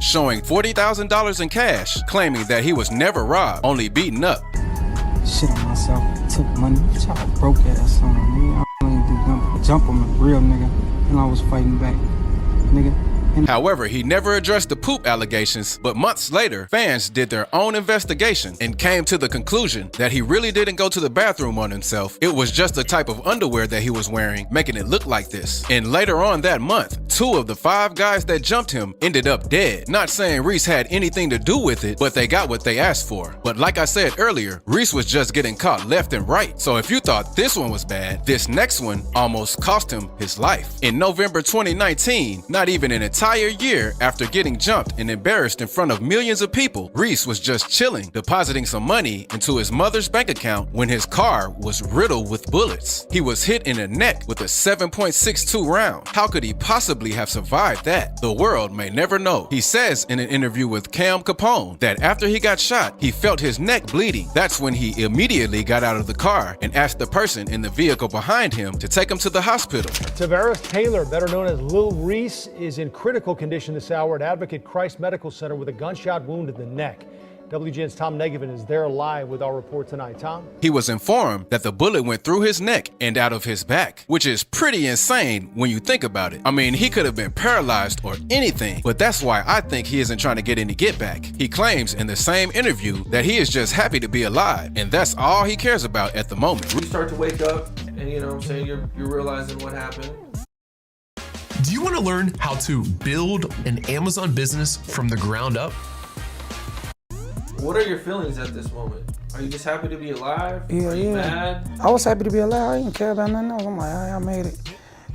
showing $40,000 in cash, claiming that he was never robbed, only beaten up. Shit on myself, took money, y'all broke ass on me. I ain't do nothing but jump on a real nigga, and I was fighting back, nigga. However, he never addressed the poop allegations, but months later, fans did their own investigation and came to the conclusion that he really didn't go to the bathroom on himself. It was just the type of underwear that he was wearing, making it look like this. And later on that month, 2 of the 5 guys that jumped him ended up dead. Not saying Reese had anything to do with it, but they got what they asked for. But like I said earlier, Reese was just getting caught left and right. So if you thought this one was bad, this next one almost cost him his life. In November 2019, not even an entire year after getting jumped and embarrassed in front of millions of people, Reese was just chilling, depositing some money into his mother's bank account when his car was riddled with bullets. He was hit in the neck with a 7.62 round. How could he possibly have survived that? The world may never know. He says in an interview with Cam Capone that after he got shot, he felt his neck bleeding. That's when he immediately got out of the car and asked the person in the vehicle behind him to take him to the hospital. Tavares Taylor, better known as Lil Reese, is in critical condition this hour at Advocate Christ Medical Center with a gunshot wound in the neck. WGN's Tom Negevin is there live with our report tonight. Tom? He was informed that the bullet went through his neck and out of his back, which is pretty insane when you think about it. I mean, he could have been paralyzed or anything, but that's why I think he isn't trying to get any get back. He claims in the same interview that he is just happy to be alive, and that's all he cares about at the moment. You start to wake up and, you know what I'm saying, you're realizing what happened. Do you want to learn how to build an Amazon business from the ground up? What are your feelings at this moment? Are you just happy to be alive? Yeah, are you mad? I was happy to be alive. I didn't care about nothing else. I'm like, I made it.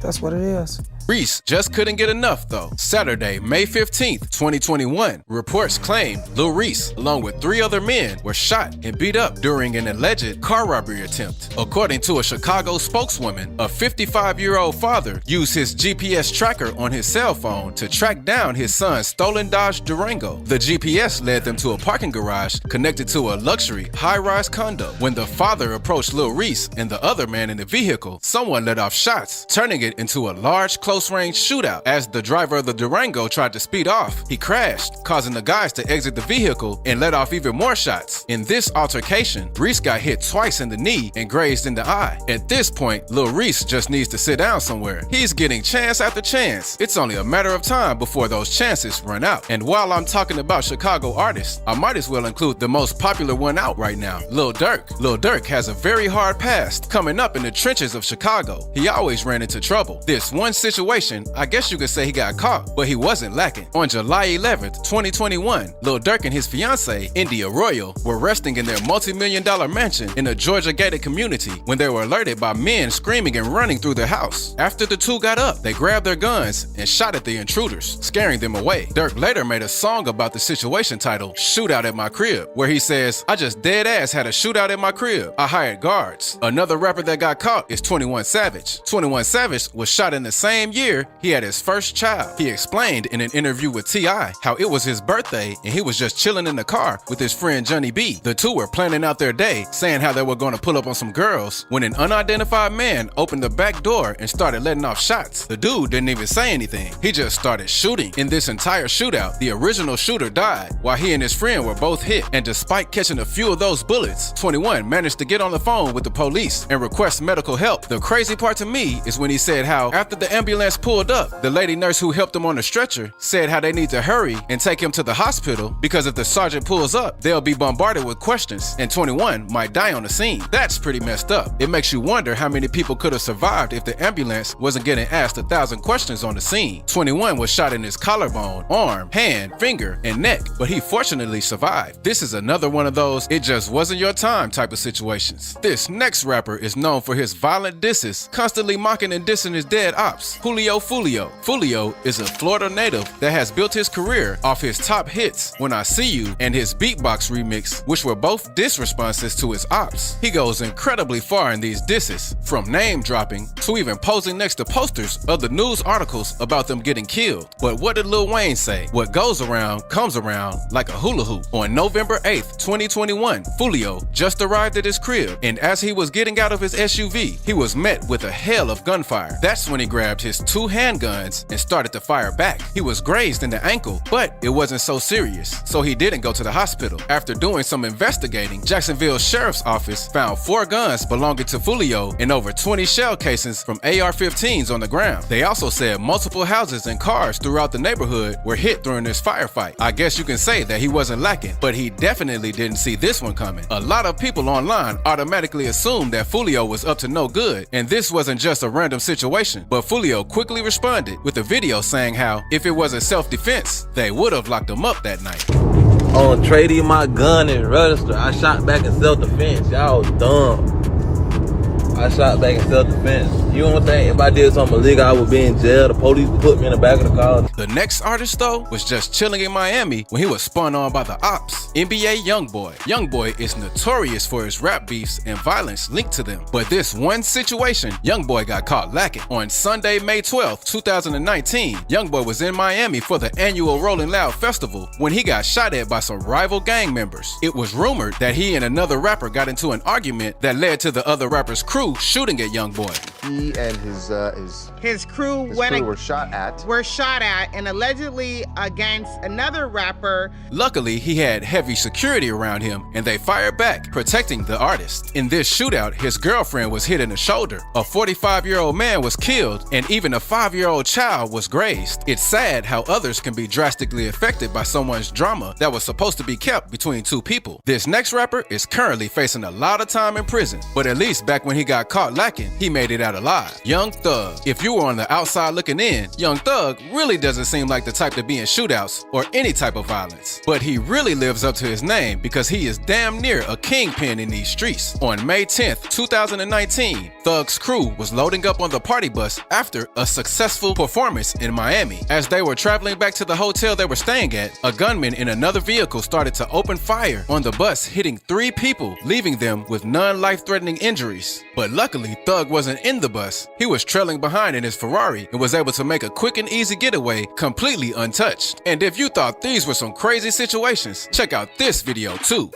That's what it is. Reese just couldn't get enough though. Saturday, May 15th, 2021, reports claimed Lil Reese, along with 3 other men, were shot and beat up during an alleged car robbery attempt. According to a Chicago spokeswoman, a 55-year-old father used his GPS tracker on his cell phone to track down his son's stolen Dodge Durango. The GPS led them to a parking garage connected to a luxury high-rise condo. When the father approached Lil Reese and the other man in the vehicle, someone let off shots, turning it into a large close-range shootout. As the driver of the Durango tried to speed off, he crashed, causing the guys to exit the vehicle and let off even more shots. In this altercation, Reese got hit twice in the knee and grazed in the eye. At this point, Lil Reese just needs to sit down somewhere. He's getting chance after chance. It's only a matter of time before those chances run out. And while I'm talking about Chicago artists, I might as well include the most popular one out right now, Lil Dirk. Lil Dirk has a very hard past coming up in the trenches of Chicago. He always ran into trouble. This one situation, I guess you could say he got caught, but he wasn't lacking. On July 11th, 2021, Lil Dirk and his fiancée, India Royal, were resting in their multi-million-dollar mansion in a Georgia-gated community when they were alerted by men screaming and running through the house. After the two got up, they grabbed their guns and shot at the intruders, scaring them away. Dirk later made a song about the situation titled "Shootout at My Crib," where he says, "I just dead ass had a shootout at my crib. I hired guards." Another rapper that got caught is 21 Savage. 21 Savage was shot in the same year he had his first child. He explained in an interview with T.I. how it was his birthday and he was just chilling in the car with his friend Johnny B. The two were planning out their day, saying how they were going to pull up on some girls, when an unidentified man opened the back door and started letting off shots. The dude didn't even say anything. He just started shooting. In this entire shootout, the original shooter died, while he and his friend were both hit. And despite catching a few of those bullets, 21 managed to get on the phone with the police and request medical help. The crazy part to me is when he said how after the ambulance pulled up, the lady nurse who helped him on the stretcher said how they need to hurry and take him to the hospital because if the sergeant pulls up, they'll be bombarded with questions and 21 might die on the scene. That's pretty messed up. It makes you wonder how many people could have survived if the ambulance wasn't getting asked 1,000 questions on the scene. 21 was shot in his collarbone, arm, hand, finger, and neck, but he fortunately survived. This is another one of those "it just wasn't your time" type of situations. This next rapper is known for his violent disses, constantly mocking and dissing his dead ops. Julio Fulio. Fulio is a Florida native that has built his career off his top hits, "When I See You" and his Beatbox remix, which were both diss responses to his ops. He goes incredibly far in these disses, from name dropping to even posing next to posters of the news articles about them getting killed. But what did Lil Wayne say? What goes around comes around like a hula hoop. On November 8th, 2021, Fulio just arrived at his crib, and as he was getting out of his SUV, he was met with a hail of gunfire. That's when he grabbed his produced 2 handguns and started to fire back. He was grazed in the ankle, but it wasn't so serious, so he didn't go to the hospital. After doing some investigating, Jacksonville Sheriff's Office found 4 guns belonging to Fulio and over 20 shell casings from AR-15s on the ground. They also said multiple houses and cars throughout the neighborhood were hit during this firefight. I guess you can say that he wasn't lacking, but he definitely didn't see this one coming. A lot of people online automatically assumed that Fulio was up to no good, and this wasn't just a random situation, but Fulio quickly responded with a video saying how, if it wasn't self-defense, they would have locked him up that night. On trading my gun and register, I shot back in self-defense. Y'all dumb. I shot back in self-defense. You don't think if I did something illegal, I would be in jail? The police put me in the back of the car. The next artist, though, was just chilling in Miami when he was spun on by the ops. NBA Youngboy. Youngboy is notorious for his rap beefs and violence linked to them. But this one situation, Youngboy got caught lacking. On Sunday, May 12, 2019, Youngboy was in Miami for the annual Rolling Loud Festival when he got shot at by some rival gang members. It was rumored that he and another rapper got into an argument that led to the other rapper's crew shooting at Youngboy. He and his crew were shot at and allegedly against another rapper. Luckily, he had heavy security around him and they fired back, protecting the artist. In this shootout, his girlfriend was hit in the shoulder. A 45-year-old man was killed and even a 5-year-old child was grazed. It's sad how others can be drastically affected by someone's drama that was supposed to be kept between 2 people. This next rapper is currently facing a lot of time in prison, but at least back when he got caught lacking, he made it out alive. Young Thug. If you were on the outside looking in, Young Thug really doesn't seem like the type to be in shootouts or any type of violence. But he really lives up to his name because he is damn near a kingpin in these streets. On May 10th, 2019, Thug's crew was loading up on the party bus after a successful performance in Miami. As they were traveling back to the hotel they were staying at, a gunman in another vehicle started to open fire on the bus, hitting 3 people, leaving them with non-life-threatening injuries. But luckily, Thug wasn't in the bus. He was trailing behind in his Ferrari and was able to make a quick and easy getaway completely untouched. And if you thought these were some crazy situations, check out this video too.